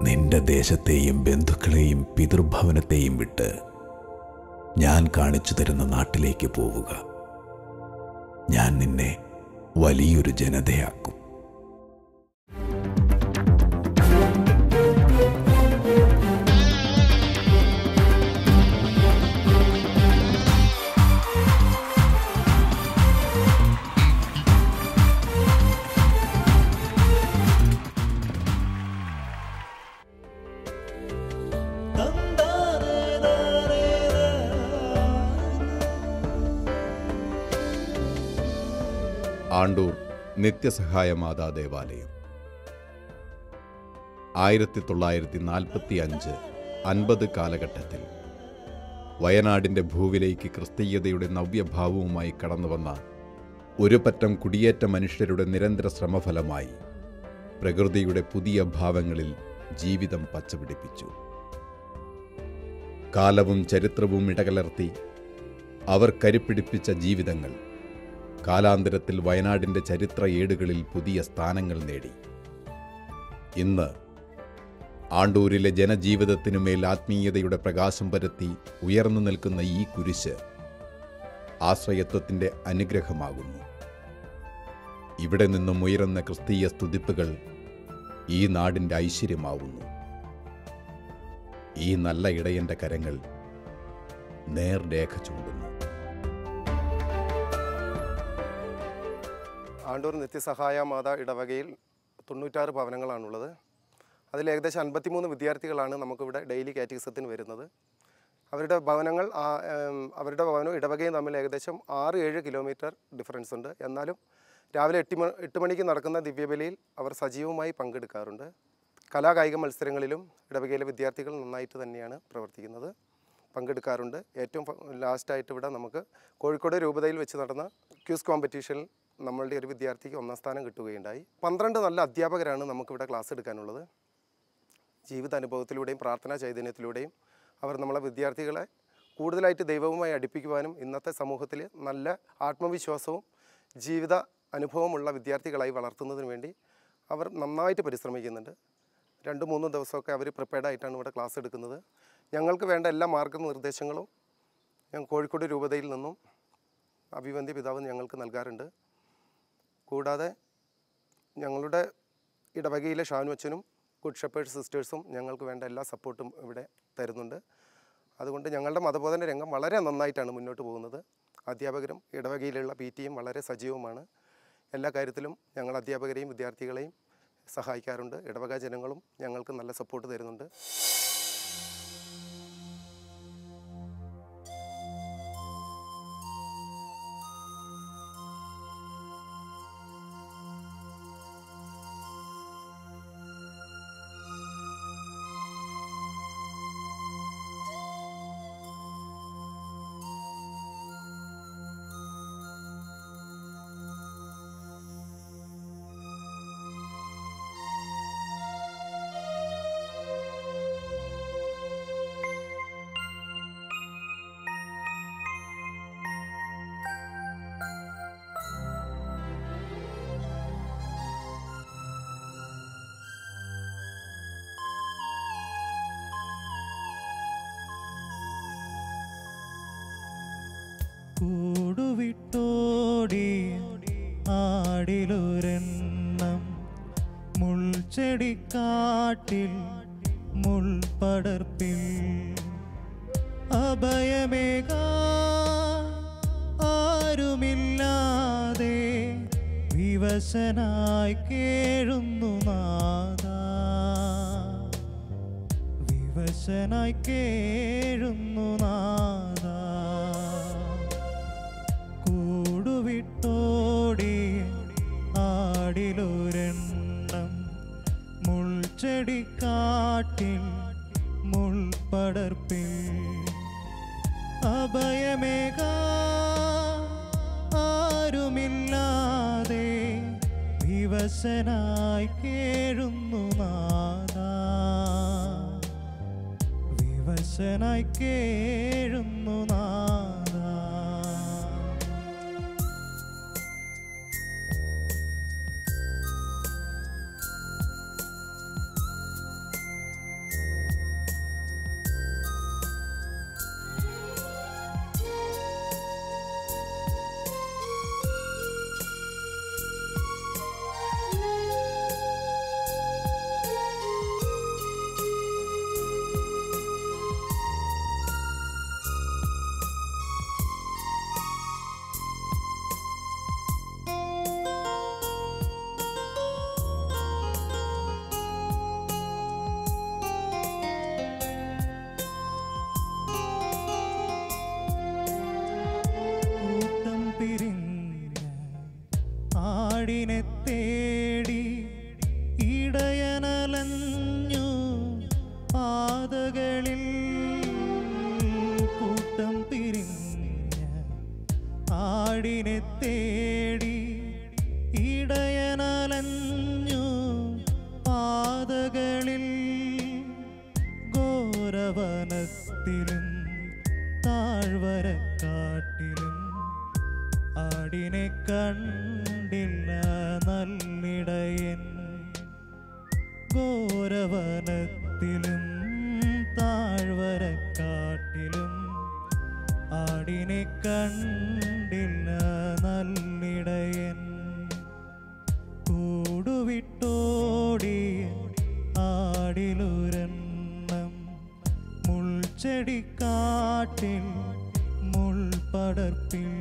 നിന്റെ ദേശത്തെയും ബന്ധുക്കളെയും പിതൃഭവനത്തെയും വിട്ട് ഞാൻ കാണിച്ചു തരുന്ന നാട്ടിലേക്ക് പോവുക. ഞാൻ നിന്നെ വലിയൊരു ജനതയാക്കും. ആണ്ടൂർ നിത്യസഹായ മാതാ ദേവാലയം 1945-50 കാലഘട്ടത്തിൽ വയനാടിൻ്റെ ഭൂവിലേക്ക് ക്രിസ്തീയതയുടെ നവ്യഭാവവുമായി കടന്നുവന്ന ഒരു പറ്റം കുടിയേറ്റ മനുഷ്യരുടെ നിരന്തര ശ്രമഫലമായി പ്രകൃതിയുടെ പുതിയ ഭാവങ്ങളിൽ ജീവിതം പച്ചപിടിപ്പിച്ചു. കാലവും ചരിത്രവും ഇടകലർത്തി അവർ കരുപ്പിടിപ്പിച്ച ജീവിതങ്ങൾ കാലാന്തരത്തിൽ വയനാടിൻ്റെ ചരിത്ര ഏടുകളിൽ പുതിയ സ്ഥാനങ്ങൾ നേടി. ഇന്ന് ആണ്ടൂരിലെ ജനജീവിതത്തിനുമേൽ ആത്മീയതയുടെ പ്രകാശം പരത്തി ഉയർന്നു നിൽക്കുന്ന ഈ കുരിശ് ആശ്രയത്വത്തിൻ്റെ അനുഗ്രഹമാകുന്നു. ഇവിടെ നിന്നും ഉയരുന്ന ക്രിസ്തീയ സ്തുതിപ്പുകൾ ഈ നാടിൻ്റെ ഐശ്വര്യമാവുന്നു. ഈ നല്ല ഇടയൻ്റെ കരങ്ങൾ നേർരേഖ ചൂണ്ടുന്നു. ആണ്ടൂർ നിത്യസഹായ മാതാ ഇടവകയിൽ 96 ഭവനങ്ങളാണുള്ളത്. അതിൽ ഏകദേശം 53 വിദ്യാർത്ഥികളാണ് നമുക്കിവിടെ ഡെയിലി കാറ്റഗിസത്തിന് വരുന്നത്. അവരുടെ ഭവനവും ഇടവകയും തമ്മിൽ ഏകദേശം 6-7 കിലോമീറ്റർ ഡിഫറൻസ് ഉണ്ട്. എന്നാലും രാവിലെ 8 മണിക്ക് നടക്കുന്ന ദിവ്യബലിയിൽ അവർ സജീവമായി പങ്കെടുക്കാറുണ്ട്. കലാകായിക മത്സരങ്ങളിലും ഇടവകയിലെ വിദ്യാർത്ഥികൾ നന്നായിട്ട് തന്നെയാണ് പ്രവർത്തിക്കുന്നത്, പങ്കെടുക്കാറുണ്ട്. ഏറ്റവും ലാസ്റ്റായിട്ട് ഇവിടെ നമുക്ക് കോഴിക്കോട് രൂപതയിൽ വെച്ച് നടന്ന ക്യൂസ് കോമ്പറ്റീഷനിൽ നമ്മളുടെ ഒരു വിദ്യാർത്ഥിക്ക് 1ാം സ്ഥാനം കിട്ടുകയുണ്ടായി. 12 നല്ല അധ്യാപകരാണ് നമുക്കിവിടെ ക്ലാസ് എടുക്കാനുള്ളത്. ജീവിതാനുഭവത്തിലൂടെയും പ്രാർത്ഥനാ ചൈതന്യത്തിലൂടെയും അവർ നമ്മളെ വിദ്യാർത്ഥികളെ കൂടുതലായിട്ട് ദൈവവുമായി അടുപ്പിക്കുവാനും ഇന്നത്തെ സമൂഹത്തിൽ നല്ല ആത്മവിശ്വാസവും ജീവിത അനുഭവമുള്ള വിദ്യാർത്ഥികളായി വളർത്തുന്നതിന് വേണ്ടി അവർ നന്നായിട്ട് പരിശ്രമിക്കുന്നുണ്ട്. 2-3 ദിവസമൊക്കെ അവർ പ്രിപ്പയർഡായിട്ടാണ് ഇവിടെ ക്ലാസ് എടുക്കുന്നത്. ഞങ്ങൾക്ക് വേണ്ട എല്ലാ മാർഗ്ഗനിർദ്ദേശങ്ങളും ഞങ്ങൾ കോഴിക്കോട് രൂപതയിൽ നിന്നും അഭിവന്ദ്യ പിതാവ് ഞങ്ങൾക്ക് നൽകാറുണ്ട്. കൂടാതെ ഞങ്ങളുടെ ഇടവകയിലെ ഷാനു അച്ഛനും ഗുഡ് ഷെപ്പേർഡ് സിസ്റ്റേഴ്സും ഞങ്ങൾക്ക് വേണ്ട എല്ലാ സപ്പോർട്ടും ഇവിടെ തരുന്നുണ്ട്. അതുകൊണ്ട് ഞങ്ങളുടെ മതബോധന രംഗം വളരെ നന്നായിട്ടാണ് മുന്നോട്ട് പോകുന്നത്. അധ്യാപകരും ഇടവകയിലുള്ള PTയും വളരെ സജീവമാണ്. എല്ലാ കാര്യത്തിലും ഞങ്ങൾ അധ്യാപകരെയും വിദ്യാർത്ഥികളെയും സഹായിക്കാറുണ്ട്. ഇടവക ജനങ്ങളും ഞങ്ങൾക്ക് നല്ല സപ്പോർട്ട് തരുന്നുണ്ട്. കൂടുവിട്ടോടി ആടിലൊരെണ്ണം മുൾച്ചെടിക്കാട്ടിൽ മുൾപടർപ്പിൽ അഭയമേകാ ആരുമില്ലാതെ വിവശനായി കേഴുന്നു നാദാ, വിവശനായി കേഴുന്നു നാദാ. കൂടുവിട്ടോടി ആടിലൊരെണ്ണം മുൾച്ചെടിക്കാട്ടിൽ മുൾപടർപ്പിൽ അഭയമേകാ ആരുമില്ലാതെ വിവശനായി കേഴുന്നു നാദാ, വിവശനായി കേഴുന്നു നാദാ. വനത്തിലും താഴ്വരക്കാട്ടിലും ആടിനെ കണ്ടില്ല നല്ലിടയൻ. കൂടുവിട്ടോടിയ ആടിലൊരെണ്ണം മുൾച്ചെടിക്കാട്ടിൽ മുൾപടർപ്പിൽ.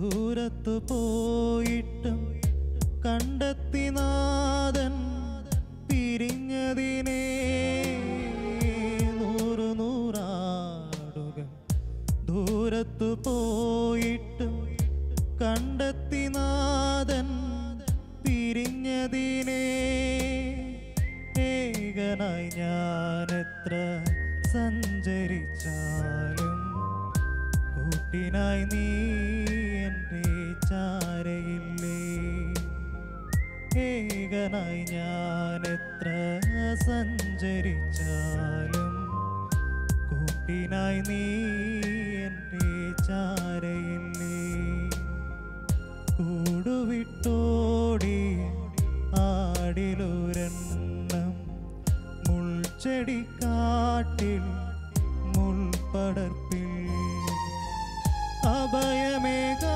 ദൂരത്തു പോയിട്ടും കണ്ടെത്തി നാഥൻ പിരിഞ്ഞതിനെ. നൂറാടുകൾ ദൂരത്തു പോയിട്ടും കണ്ടെത്തി നാഥൻ പിരിഞ്ഞതിനെ. ഏകനായി ഞാനെത്ര സഞ്ചരിച്ചാലും കൂട്ടിനായി നീ എൻ്റെ ചാരയില്ലേ. ഏകനായി ഞാനെത്ര സഞ്ചരിച്ചാലും കൂട്ടിനായി നീ എൻ്റെ ചാരയില്ലേ. കൂടുവിട്ടോടിയ ആടിലൊരെണ്ണം മുൾച്ചെടിക്കാട്ടിൽ മുൾപടർപ്പിൽ. അഭയമേകാൻ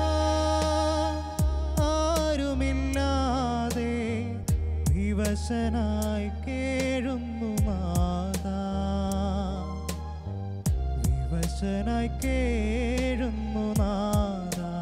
ആരുമില്ലാതെ വിവശനായി കേഴുന്നു നാഥാ. വിവശനായി കേഴുന്നു നാഥാ.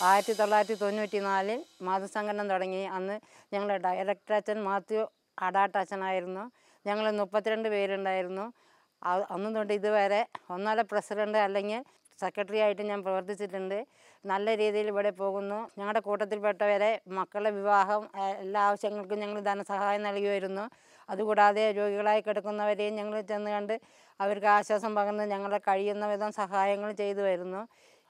ആയിരത്തി 1994 മാതൃസംഘടന തുടങ്ങി. അന്ന് ഞങ്ങളുടെ ഡയറക്ടർ അച്ഛൻ മാത്യു അടാട്ടച്ഛനായിരുന്നു. ഞങ്ങൾ 32 പേരുണ്ടായിരുന്നു. അന്ന് തൊട്ട് ഇതുവരെ ഒന്നാലെ പ്രസിഡന്റ് അല്ലെങ്കിൽ സെക്രട്ടറി ആയിട്ട് ഞാൻ പ്രവർത്തിച്ചിട്ടുണ്ട്. നല്ല രീതിയിൽ ഇവിടെ പോകുന്നു. ഞങ്ങളുടെ കൂട്ടത്തിൽപ്പെട്ടവരെ മക്കളുടെ വിവാഹം എല്ലാ ആവശ്യങ്ങൾക്കും ഞങ്ങൾ ധനസഹായം നൽകി വരുന്നു. അതുകൂടാതെ രോഗികളായി കിടക്കുന്നവരെയും ഞങ്ങൾ ചെന്ന് കണ്ട് അവർക്ക് ആശ്വാസം പകർന്ന് ഞങ്ങളെ കഴിയുന്ന വിധം സഹായങ്ങൾ ചെയ്തു വരുന്നു.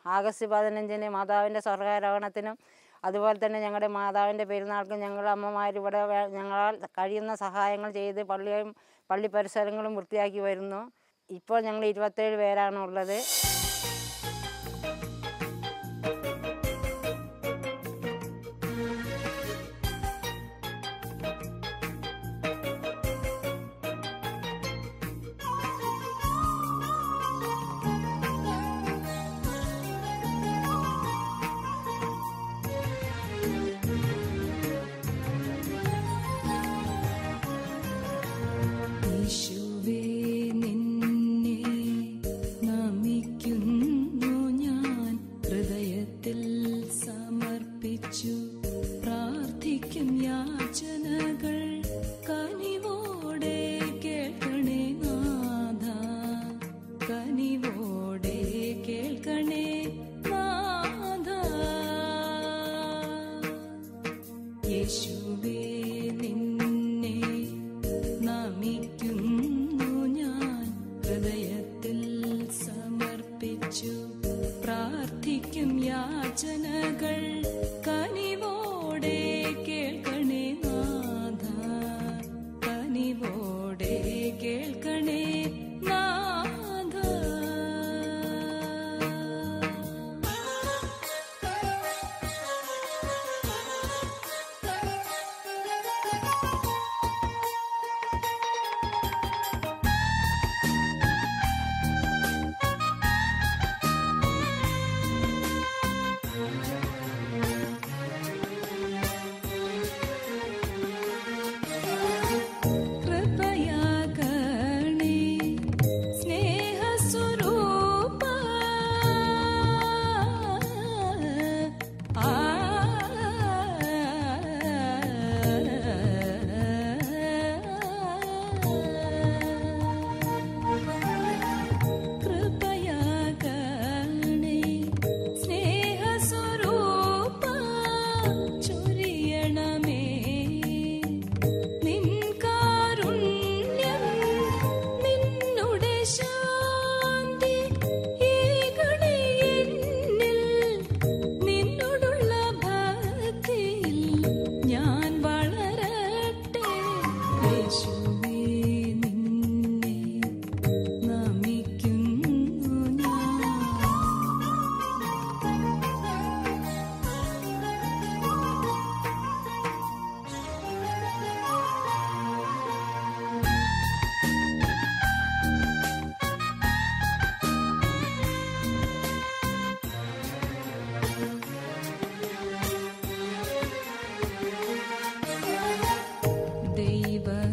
ആഗസ്റ്റ് 15 മാതാവിൻ്റെ സ്വർഗ്ഗാരോഹണത്തിനും അതുപോലെ തന്നെ ഞങ്ങളുടെ മാതാവിൻ്റെ പെരുന്നാൾക്കും ഞങ്ങൾ അമ്മമാർ ഇവിടെ ഞങ്ങളാൽ കഴിയുന്ന സഹായങ്ങൾ ചെയ്ത് പള്ളി പരിസരങ്ങളും വൃത്തിയാക്കി വരുന്നു. ഇപ്പോൾ ഞങ്ങൾ 27 പേരാണ് ഉള്ളത്.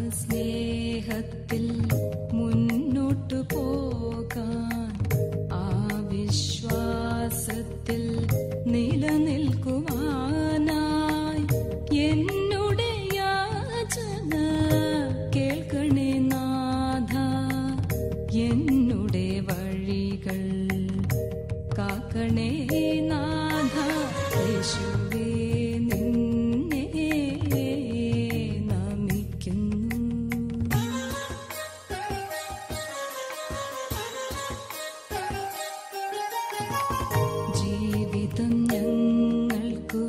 ദൈവസ്നേഹത്തിൽ മുന്നോട്ടു പോകാൻ ആ വിശ്വാസത്തിൽ നിലനിൽക്കുവാനായി എന്നുടെ യാചന കേൾക്കണേ നാഥ, എന്നുടെ വഴികൾ കാക്കണേ നാഥ. യേശുവേ നിന്നെ നമിക്കുന്നു. ജീവിതം ഞങ്ങൾക്കു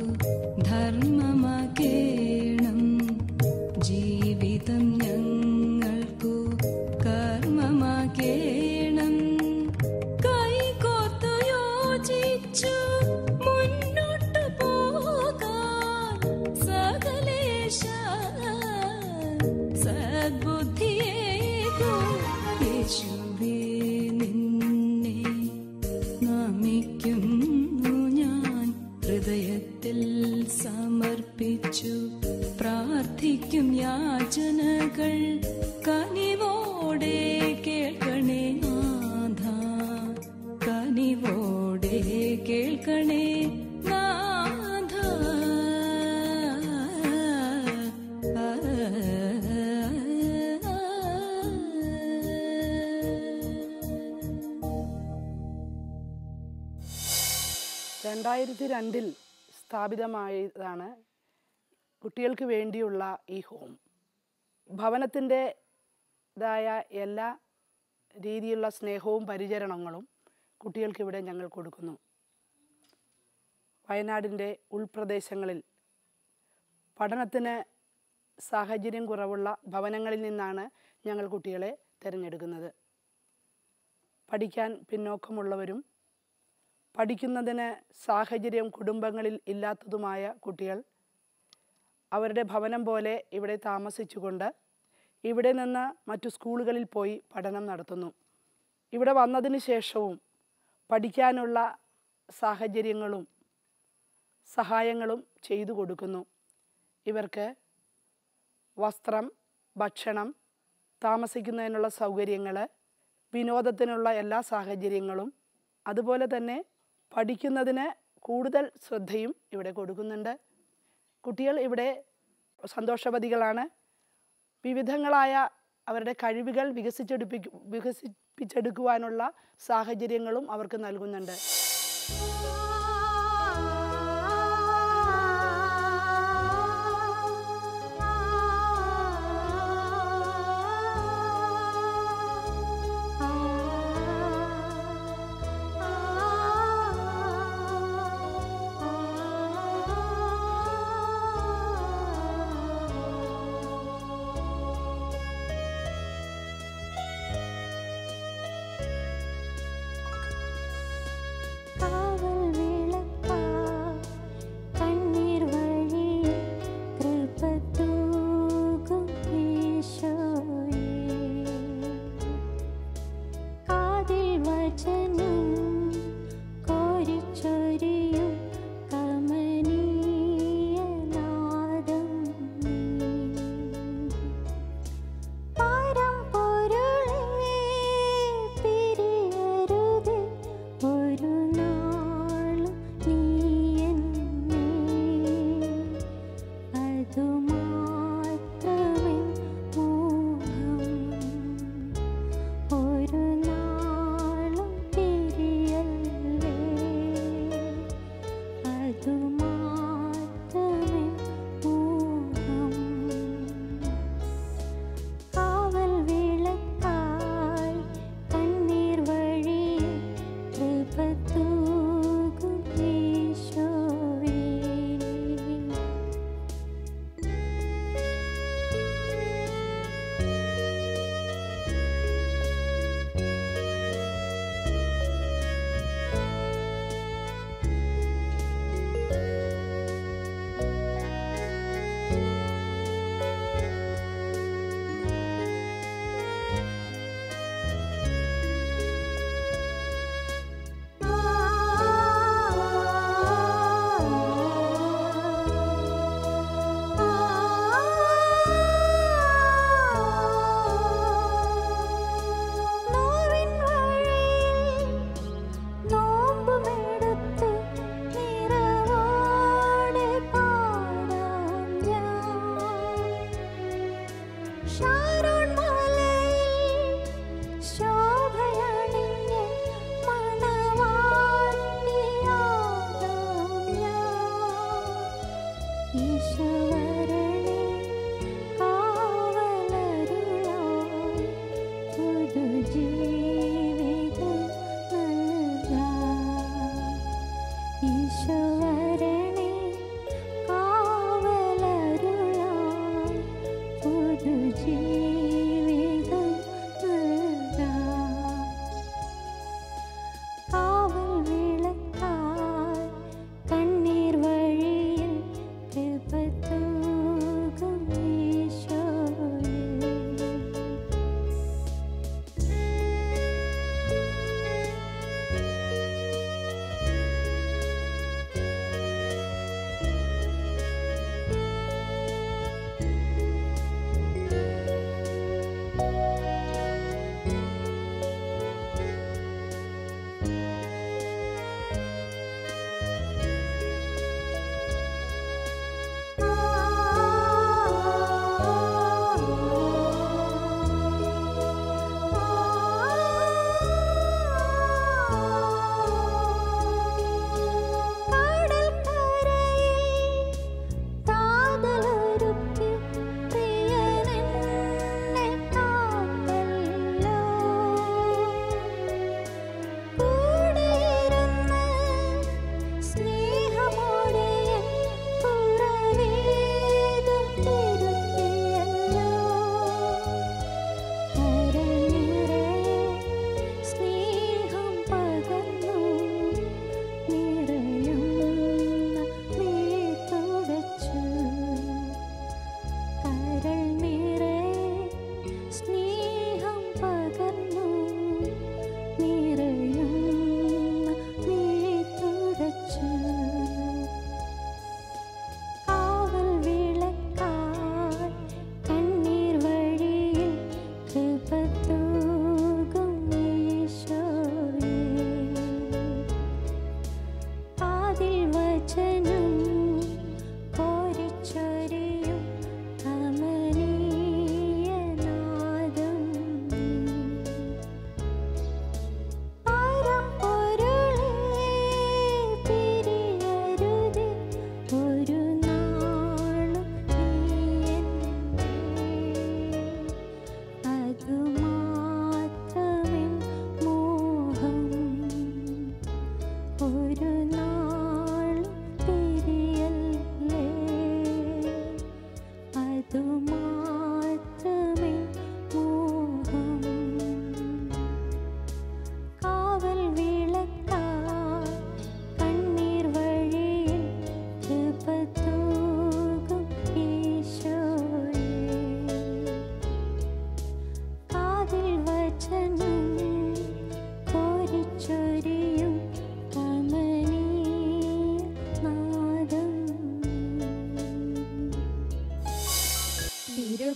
ധർമ്മമാകേണം, ജീവിതം ഞങ്ങൾക്കു കർമ്മമാകേണം. കൈകോർത്തു യോജിച്ചു മുന്നോട്ടു പോകാൻ സകലേശ സദ്ബുദ്ധിയേകൂ. യേശുവേ നിന്നെ നമിക്കുന്നു ഞാൻ, ഹൃദയത്തിൽ സമർപ്പിച്ചു പ്രാർത്ഥിക്കും യാചനകൾ കനിവോടെ കേൾക്കണേ നാഥ, കനിവോടെ കേൾക്കണേ നാഥ. രണ്ടായിരത്തി സ്ഥാപിതമായതാണ് കുട്ടികൾക്ക് വേണ്ടിയുള്ള ഈ ഹോം. ഭവനത്തിൻ്റെതായ എല്ലാ രീതിയിലുള്ള സ്നേഹവും പരിചരണങ്ങളും കുട്ടികൾക്കിവിടെ ഞങ്ങൾ കൊടുക്കുന്നു. വയനാടിൻ്റെ ഉൾപ്രദേശങ്ങളിൽ പഠനത്തിന് സാഹചര്യം കുറവുള്ള ഭവനങ്ങളിൽ നിന്നാണ് ഞങ്ങൾ കുട്ടികളെ തിരഞ്ഞെടുക്കുന്നത്. പഠിക്കാൻ പിന്നോക്കമുള്ളവരും പഠിക്കുന്നതിന് സാഹചര്യം കുടുംബങ്ങളിൽ ഇല്ലാത്തതുമായ കുട്ടികൾ അവരുടെ ഭവനം പോലെ ഇവിടെ താമസിച്ചുകൊണ്ട് ഇവിടെ നിന്ന് മറ്റു സ്കൂളുകളിൽ പോയി പഠനം നടത്തുന്നു. ഇവിടെ വന്നതിന് ശേഷവും പഠിക്കാനുള്ള സാഹചര്യങ്ങളും സഹായങ്ങളും ചെയ്തു കൊടുക്കുന്നു. ഇവർക്ക് വസ്ത്രം, ഭക്ഷണം, താമസിക്കുന്നതിനുള്ള സൗകര്യങ്ങൾ, വിനോദത്തിനുള്ള എല്ലാ സാഹചര്യങ്ങളും, അതുപോലെ തന്നെ പഠിക്കുന്നതിന് കൂടുതൽ ശ്രദ്ധയും ഇവിടെ കൊടുക്കുന്നുണ്ട്. കുട്ടികൾ ഇവിടെ സന്തോഷവതികളാണ്. വിവിധങ്ങളായ അവരുടെ കഴിവുകൾ വികസിപ്പിച്ചെടുക്കുവാനുള്ള സാഹചര്യങ്ങളും അവർക്ക് നൽകുന്നുണ്ട്. കാവൽ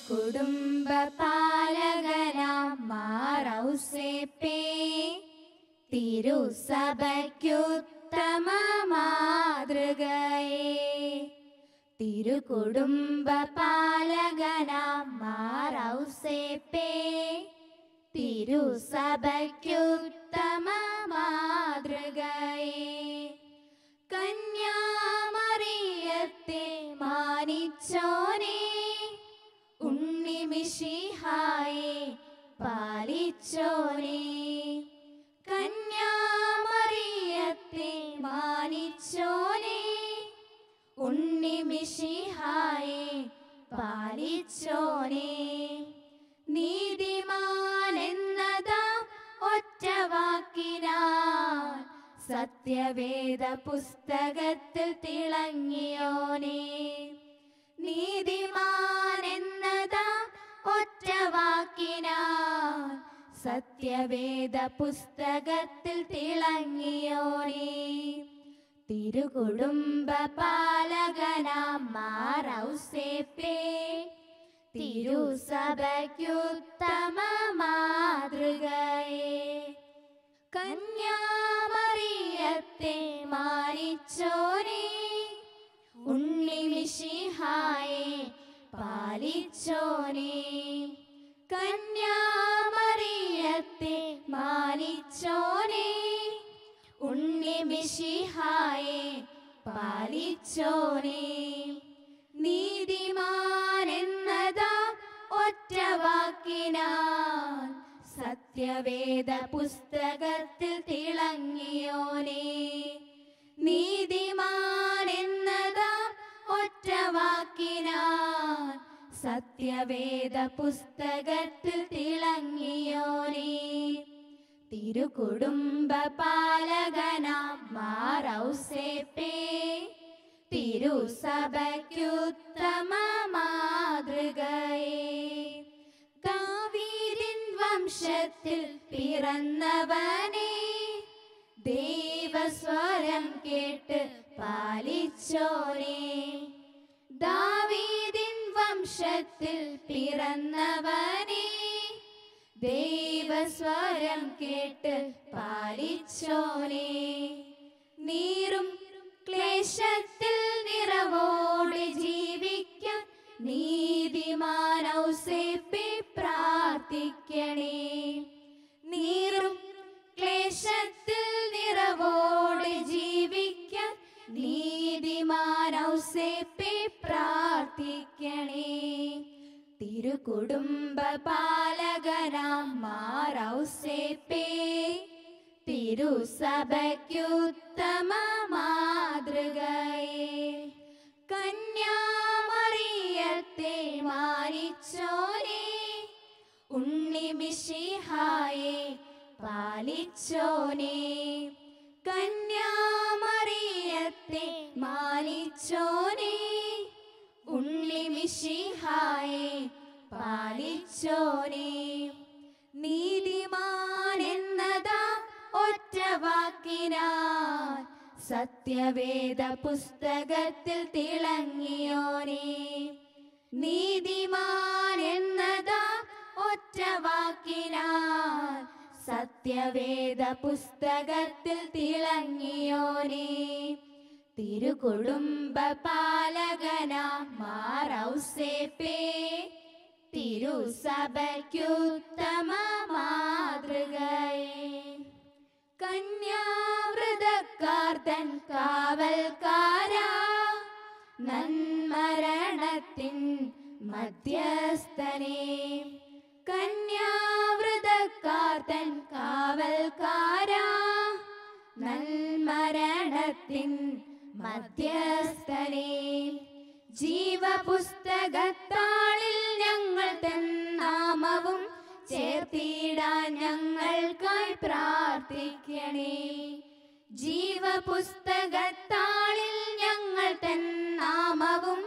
കുടുംബ പാലകനാം മാറൗസേപ്പേ തിരുസഭയ്ക്കുത്തമ മാതൃകയേ. തിരുകുടുംബ പാലകനാം മാറൗസേപ്പേ തിരുസഭയ്ക്കുത്തമ മാതൃകയേ. കന്യാമറിയത്തെ മാനിച്ചോനേ ഉണ്ണിമിശിഹായെ പാലിച്ചോനേ. കന്യാമറിയത്തെ മാനിച്ചോനേ ഉണ്ണിമിശിഹായെ പാലിച്ചോനേ. നീതിമാനെന്നതാം ഒറ്റ വാക്കിനാൽ സത്യവേദ പുസ്തകത്തിൽ തിളങ്ങിയോനേ. നീതിമാനെന്നതാം ഒറ്റ വാക്കിനാൽ സത്യവേദ പുസ്തകത്തിൽ തിളങ്ങിയോനേ. തിരുകുടുംബ പാലകനാം മാറൗസേപ്പേ തിരുസഭയ്ക്കുത്തമ മാതൃകയേ. കന്യാമറിയത്തെ മാനിച്ചോനേ ഉണ്ണിമിശിഹായെ പാലിച്ചോനേ. കന്യാമറിയത്തെ മാനിച്ചോനെ ഉണ്ണി മിശിഹായെ പാലിച്ചോനെ നീതിമാൻ എന്നതാ ഒറ്റ വാക്കിനാൽ സത്യവേദ പുസ്തകത്തിൽ തിളങ്ങിയോനെ നീതിമാൻ എന്നതാ ഒറ്റ വാക്കിനാൽ സത്യവേദ പുസ്തകത്തിൽ തിളങ്ങിയോനെ തിരുകുടുംബ പാലകനാം മാർ ഔസേപ്പേ തിരുസഭയ്ക്കുത്തമ മാതൃകയെ ദാവീദിൻ വംശത്തിൽ പിറന്നവനെ ദൈവസ്വരം കേട്ട് പാലിച്ചോനെ ദാവീദിൻ വംശത്തിൽ പിറന്നവനെ ദൈവസ്വരം കേട്ട് പാലിച്ചോനെ നീറും ക്ലേശത്തിൽ നിറവോടെ ജീവിക്കാൻ നീതിമാൻ ഔസേപ്പേ പ്രാർത്ഥിക്കണേ നീറും ക്ലേശത്തിൽ നിറവോടെ ജീവിക്കാൻ നീതിമാൻ ഔസേപ്പേ പ്രാർത്ഥിക്കണേ തിരുകുടുംബ പാലകനാം മാർ ഔസേപ്പേ തിരുസഭയ്ക്കുത്തമ മാതൃകയെ കന്യാമറിയത്തെ മാനിച്ചോനെ ഉണ്ണി മിശിഹായെ പാലിച്ചോനെ കന്യാമറിയത്തെ മാനിച്ചോനെ ഉണ്ണി മിശിഹായെ പാലിച്ചോനെ നീതിമാൻ എന്നതാ ഒറ്റ വാക്കിനാൽ സത്യവേദ പുസ്തകത്തിൽ തിളങ്ങിയോനെ നീതിമാൻ എന്നതാ ഒറ്റ വാക്കിനാൽ സത്യവേദ പുസ്തകത്തിൽ തിളങ്ങിയോനെ തിരുകുടുംബ പാലകനാം മാർ ഔസേപ്പേ തിരുസഭയ്ക്കുത്തമ മാതൃകയെ കന്യാവ്രതക്കാർത്തൻ കാവൽക്കാരാ നന്മരണത്തിൻ മധ്യസ്ഥനെ കന്യാവ്രതക്കാർത്തൻ കാവൽക്കാരാ നന്മരണത്തിൻ മധ്യസ്ഥനെ ജീവപുസ്തകത്താളിൽ ഞങ്ങൾ തൻ നാമവും ചേർത്തിടാൻ ഞങ്ങൾക്കായി പ്രാർത്ഥിക്കണേ ജീവപുസ്തകത്താളിൽ ഞങ്ങൾ തൻ നാമവും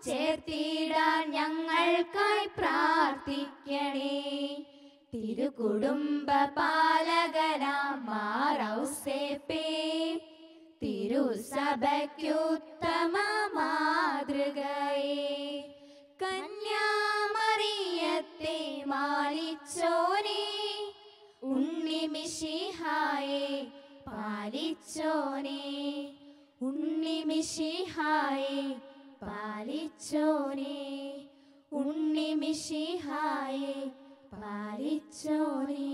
ചേർത്തിടാൻ ഞങ്ങൾക്കായി പ്രാർത്ഥിക്കണേ തിരുകുടുംബ പാലകനാം മാർ ഔസേപ്പേ തിരുസഭയ്ക്കുത്തമ മാതൃകയെ കന്യാമറിയത്തെ മാനിച്ചോനെ ഉണ്ണി മിശിഹായെ പാലിച്ചോനെ ഉണ്ണി മിശിഹായെ പാലിച്ചോനെ ഉണ്ണി മിശിഹായെ പാലിച്ചോനെ